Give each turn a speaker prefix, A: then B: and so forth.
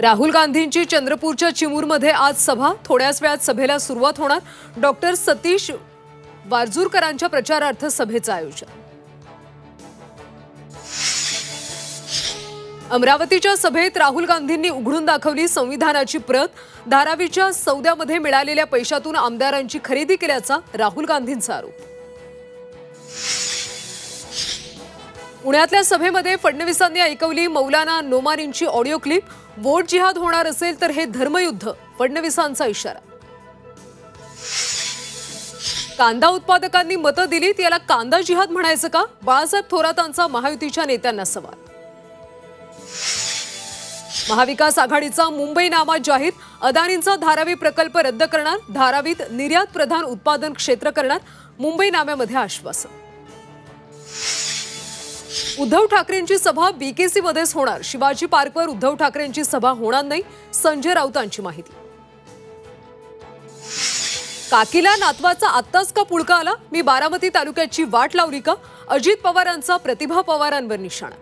A: राहुल गांधींची चंद्रपूरच्या चिमूरमध्ये आज सभा। थोड्याच वेळात सभेला सुरुवात होणार। डॉक्टर सतीश वारजूरकरांच्या प्रचारार्थ सभेचं आयोजन। अमरावतीच्या सभेत राहुल गांधींनी उघडून दाखवली संविधानाची प्रत। धारावीच्या सौद्यामध्ये मिळालेल्या पैशातून आमदारांची खरेदी केल्याचा राहुल गांधींचा आरोप। पुण्यातल्या सभेमध्ये फडणवीसांनी ऐकवली मौलाना नोमानींची ऑडिओ क्लिप। वोट जिहाद होणार असेल तर हे धर्मयुद्ध, फडणवीसांचा इशारा। कांदा उत्पादकांनी मतं दिलीत, याला कांदा जिहाद म्हणायचं का? बाळासाहेब थोरातांचा महायुतीच्या नेत्यांना सवाल। महाविकास आघाडीचा मुंबईनामा जाहीर। अदानींचा धारावी प्रकल्प रद्द करणार। धारावीत निर्यात प्रधान उत्पादन क्षेत्र करणार। मुंबईनाम्यामध्ये आश्वासन। उद्धव ठाकरेंची सभा बीकेसी मध्येच होणार। शिवाजी पार्कवर उद्धव ठाकरेंची सभा होणार नाही, संजय राऊतांची माहिती। काकीला नातवाचा आत्ताच का पुळका आला? मी बारामती तालुक्याची वाट लावली का? अजित पवारांचा प्रतिभा पवारांवर निशाणा।